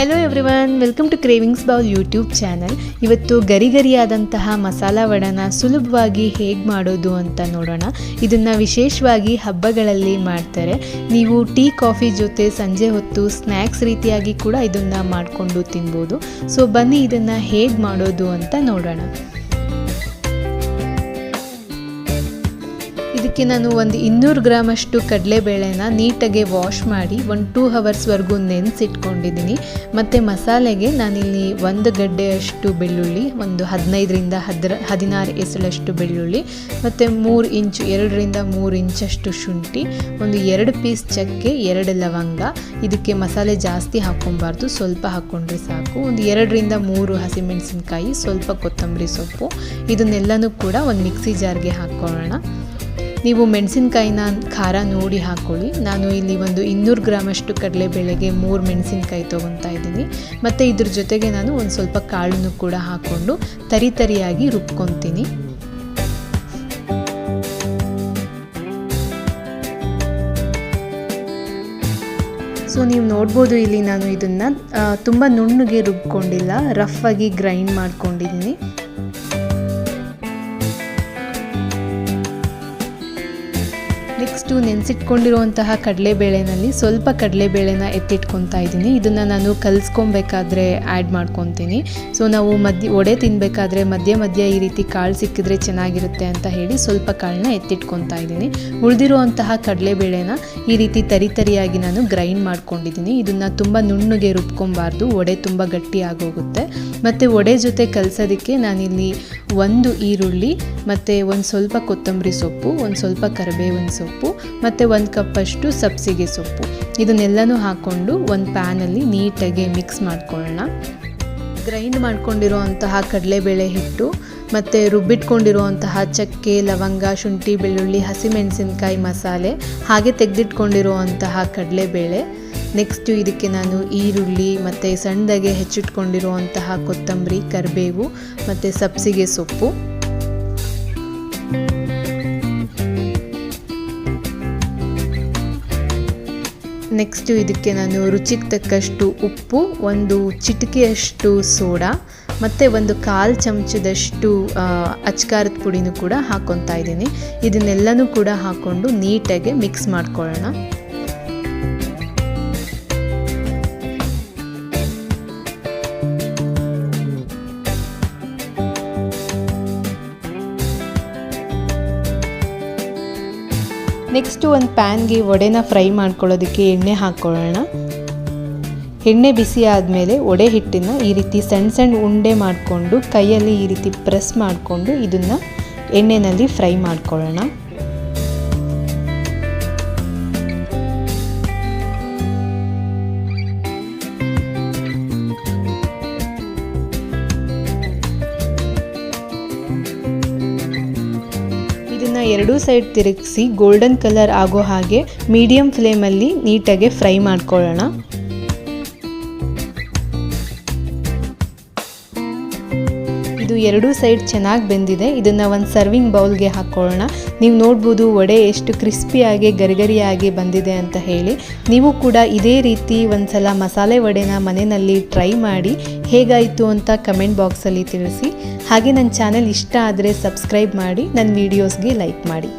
Hello everyone, welcome to cravings bowl YouTube channel. ಇವತ್ತು ಗರಿಗರಿಯಾದಂತಹ ಮಸಾಲ ವಡನ ಸುಲಭವಾಗಿ ಹೇಗೆ ಮಾಡೋದು ಅಂತ ನೋಡೋಣ. ಇದನ್ನು ವಿಶೇಷವಾಗಿ ಹಬ್ಬಗಳಲ್ಲಿ ಮಾಡ್ತಾರೆ. ನೀವು ಟೀ ಕಾಫಿ ಜೊತೆ ಸಂಜೆ ಹೊತ್ತು ಸ್ನ್ಯಾಕ್ಸ್ ರೀತಿಯಾಗಿ ಕೂಡ ಇದನ್ನು ಮಾಡಿಕೊಂಡು ತಿನ್ಬೋದು. ಸೊ ಬನ್ನಿ ಇದನ್ನು ಹೇಗೆ ಮಾಡೋದು ಅಂತ ನೋಡೋಣ. ಇದಕ್ಕೆ ನಾನು ಒಂದು 200 ಗ್ರಾಮಷ್ಟು ಕಡಲೆಬೇಳೆನ ನೀಟಾಗಿ ವಾಶ್ ಮಾಡಿ 1-2 ಅವರ್ಸ್ವರೆಗೂ ನೆನೆಸಿಟ್ಕೊಂಡಿದ್ದೀನಿ. ಮತ್ತು ಮಸಾಲೆಗೆ ನಾನಿಲ್ಲಿ 1 ಗಡ್ಡೆಯಷ್ಟು ಬೆಳ್ಳುಳ್ಳಿ, ಒಂದು 15ರಿಂದ 16 ಎಸಳಷ್ಟು ಬೆಳ್ಳುಳ್ಳಿ, ಮತ್ತು 2ರಿಂದ 3 ಇಂಚಷ್ಟು ಶುಂಠಿ, ಒಂದು 2 ಪೀಸ್ ಚಕ್ಕೆ, 2 ಲವಂಗ. ಇದಕ್ಕೆ ಮಸಾಲೆ ಜಾಸ್ತಿ ಹಾಕ್ಕೊಬಾರ್ದು, ಸ್ವಲ್ಪ ಹಾಕ್ಕೊಂಡ್ರೆ ಸಾಕು. ಒಂದು 2ರಿಂದ 3 ಹಸಿಮೆಣಸಿನ್ಕಾಯಿ, ಸ್ವಲ್ಪ ಕೊತ್ತಂಬರಿ ಸೊಪ್ಪು. ಇದನ್ನೆಲ್ಲನೂ ಕೂಡ ಒಂದು ಮಿಕ್ಸಿ ಜಾರ್ಗೆ ಹಾಕ್ಕೊಳ್ಳೋಣ. ನೀವು ಮೆಣಸಿನ್ಕಾಯಿನ ಖಾರ ನೋಡಿ ಹಾಕ್ಕೊಳ್ಳಿ. ನಾನು ಇಲ್ಲಿ ಒಂದು 200 ಗ್ರಾಮಷ್ಟು ಕಡಲೆಬೇಳೆಗೆ 3 ಮೆಣಸಿನ್ಕಾಯಿ ತೊಗೊತಾ ಇದ್ದೀನಿ. ಮತ್ತು ಇದ್ರ ಜೊತೆಗೆ ನಾನು ಒಂದು ಸ್ವಲ್ಪ ಕಾಳನ್ನು ಕೂಡ ಹಾಕ್ಕೊಂಡು ತರಿಯಾಗಿ ರುಬ್ಕೊತೀನಿ. ಸೊ ನೀವು ನೋಡ್ಬೋದು, ಇಲ್ಲಿ ನಾನು ಇದನ್ನು ತುಂಬ ನುಣ್ಣಗೆ ರುಬ್ಕೊಂಡಿಲ್ಲ, ರಫ್ ಆಗಿ ಗ್ರೈಂಡ್ ಮಾಡ್ಕೊಂಡಿದ್ದೀನಿ. ನೆಕ್ಸ್ಟು ನೆನೆಸಿಟ್ಕೊಂಡಿರುವಂತಹ ಕಡಲೆಬೇಳೆನಲ್ಲಿ ಸ್ವಲ್ಪ ಕಡಲೆಬೇಳೆನ ಎತ್ತಿಟ್ಕೊತಾ ಇದ್ದೀನಿ. ಇದನ್ನು ನಾನು ಕಲಿಸ್ಕೊಬೇಕಾದ್ರೆ ಆ್ಯಡ್ ಮಾಡ್ಕೊತೀನಿ. ಸೊ ನಾವು ವಡೆ ತಿನ್ನಬೇಕಾದ್ರೆ ಮಧ್ಯ ಈ ರೀತಿ ಕಾಳು ಸಿಕ್ಕಿದ್ರೆ ಚೆನ್ನಾಗಿರುತ್ತೆ ಅಂತ ಹೇಳಿ ಸ್ವಲ್ಪ ಕಾಳನ್ನ ಎತ್ತಿಟ್ಕೊತಾ ಇದ್ದೀನಿ. ಉಳಿದಿರುವಂತಹ ಕಡಲೆಬೇಳೆನ ಈ ರೀತಿ ತರಿಯಾಗಿ ನಾನು ಗ್ರೈಂಡ್ ಮಾಡ್ಕೊಂಡಿದ್ದೀನಿ. ಇದನ್ನು ತುಂಬ ನುಣ್ಣಗೆ ರುಬ್ಕೊಬಾರ್ದು, ವಡೆ ತುಂಬ ಗಟ್ಟಿ ಆಗೋಗುತ್ತೆ. ಮತ್ತು ವಡೆ ಜೊತೆ ಕಲಸೋದಕ್ಕೆ ನಾನಿಲ್ಲಿ 1 ಈರುಳ್ಳಿ, ಮತ್ತು ಒಂದು ಸ್ವಲ್ಪ ಕೊತ್ತಂಬರಿ ಸೊಪ್ಪು, ಒಂದು ಸ್ವಲ್ಪ ಕರಿಬೇವಿನ ಸೊಪ್ಪು, ಮತ್ತು 1 ಕಪ್ಪಷ್ಟು ಸಬ್ಸಿಗೆ ಸೊಪ್ಪು, ಇದನ್ನೆಲ್ಲನೂ ಹಾಕ್ಕೊಂಡು ಒಂದು ಪ್ಯಾನಲ್ಲಿ ನೀಟಾಗಿ ಮಿಕ್ಸ್ ಮಾಡ್ಕೊಳ್ಳೋಣ. ಗ್ರೈಂಡ್ ಮಾಡ್ಕೊಂಡಿರೋವಂತಹ ಕಡಲೆಬೇಳೆ ಹಿಟ್ಟು ಮತ್ತು ರುಬ್ಬಿಟ್ಕೊಂಡಿರುವಂತಹ ಚಕ್ಕೆ, ಲವಂಗ, ಶುಂಠಿ, ಬೆಳ್ಳುಳ್ಳಿ, ಹಸಿಮೆಣಸಿನ್ಕಾಯಿ ಮಸಾಲೆ, ಹಾಗೆ ತೆಗೆದಿಟ್ಕೊಂಡಿರುವಂತಹ ಕಡಲೆಬೇಳೆ. ನೆಕ್ಸ್ಟು ಇದಕ್ಕೆ ನಾನು ಈರುಳ್ಳಿ ಮತ್ತು ಸಣ್ಣದಾಗೆ ಹೆಚ್ಚಿಟ್ಕೊಂಡಿರುವಂತಹ ಕೊತ್ತಂಬರಿ, ಕರಿಬೇವು ಮತ್ತು ಸಬ್ಸಿಗೆ ಸೊಪ್ಪು, ನೆಕ್ಸ್ಟು ಇದಕ್ಕೆ ನಾನು ರುಚಿಗೆ ತಕ್ಕಷ್ಟು ಉಪ್ಪು, ಒಂದು ಚಿಟಿಕೆಯಷ್ಟು ಸೋಡಾ, ಮತ್ತು ಒಂದು 1/4 ಚಮಚದಷ್ಟು ಅಚ್ಕಾರದ ಪುಡಿನೂ ಕೂಡ ಹಾಕ್ಕೊತಾ ಇದ್ದೀನಿ. ಇದನ್ನೆಲ್ಲನೂ ಕೂಡ ಹಾಕ್ಕೊಂಡು ನೀಟಾಗಿ ಮಿಕ್ಸ್ ಮಾಡ್ಕೊಳ್ಳೋಣ. ನೆಕ್ಸ್ಟು ಒಂದು ಪ್ಯಾನ್ಗೆ ವಡೆನ ಫ್ರೈ ಮಾಡ್ಕೊಳ್ಳೋದಕ್ಕೆ ಎಣ್ಣೆ ಹಾಕ್ಕೊಳ್ಳೋಣ. ಎಣ್ಣೆ ಬಿಸಿ ಆದಮೇಲೆ ವಡೆ ಹಿಟ್ಟನ್ನು ಈ ರೀತಿ ಸಣ್ಣ ಉಂಡೆ ಮಾಡಿಕೊಂಡು ಕೈಯಲ್ಲಿ ಈ ರೀತಿ ಪ್ರೆಸ್ ಮಾಡಿಕೊಂಡು ಇದನ್ನು ಎಣ್ಣೆಯಲ್ಲಿ ಫ್ರೈ ಮಾಡ್ಕೊಳ್ಳೋಣ. ಎರಡೂ ಸೈಡ್ ತಿರುಗಿಸಿ ಗೋಲ್ಡನ್ ಕಲರ್ ಆಗೋ ಹಾಗೆ ಮೀಡಿಯಂ ಫ್ಲೇಮಲ್ಲಿ ನೀಟಾಗಿ ಫ್ರೈ ಮಾಡ್ಕೊಳ್ಳೋಣ. ಇದು ಎರಡೂ ಸೈಡ್ ಚೆನ್ನಾಗಿ ಬೆಂದಿದೆ. ಇದನ್ನು ಒಂದು ಸರ್ವಿಂಗ್ ಬೌಲ್ಗೆ ಹಾಕ್ಕೊಳ್ಳೋಣ. ನೀವು ನೋಡ್ಬೋದು ವಡೆ ಎಷ್ಟು ಕ್ರಿಸ್ಪಿಯಾಗಿ ಗರಿಗರಿಯಾಗಿ ಬಂದಿದೆ ಅಂತ ಹೇಳಿ. ನೀವು ಕೂಡ ಇದೇ ರೀತಿ ಒಂದ್ಸಲ ಮಸಾಲೆ ವಡೆನ ಮನೆಯಲ್ಲಿ ಟ್ರೈ ಮಾಡಿ ಹೇಗಾಯಿತು ಅಂತ ಕಮೆಂಟ್ ಬಾಕ್ಸಲ್ಲಿ ತಿಳಿಸಿ. ಹಾಗೆ ನನ್ನ ಚಾನೆಲ್ ಇಷ್ಟ ಆದರೆ ಸಬ್ಸ್ಕ್ರೈಬ್ ಮಾಡಿ, ನನ್ನ ವೀಡಿಯೋಸ್ಗೆ ಲೈಕ್ ಮಾಡಿ.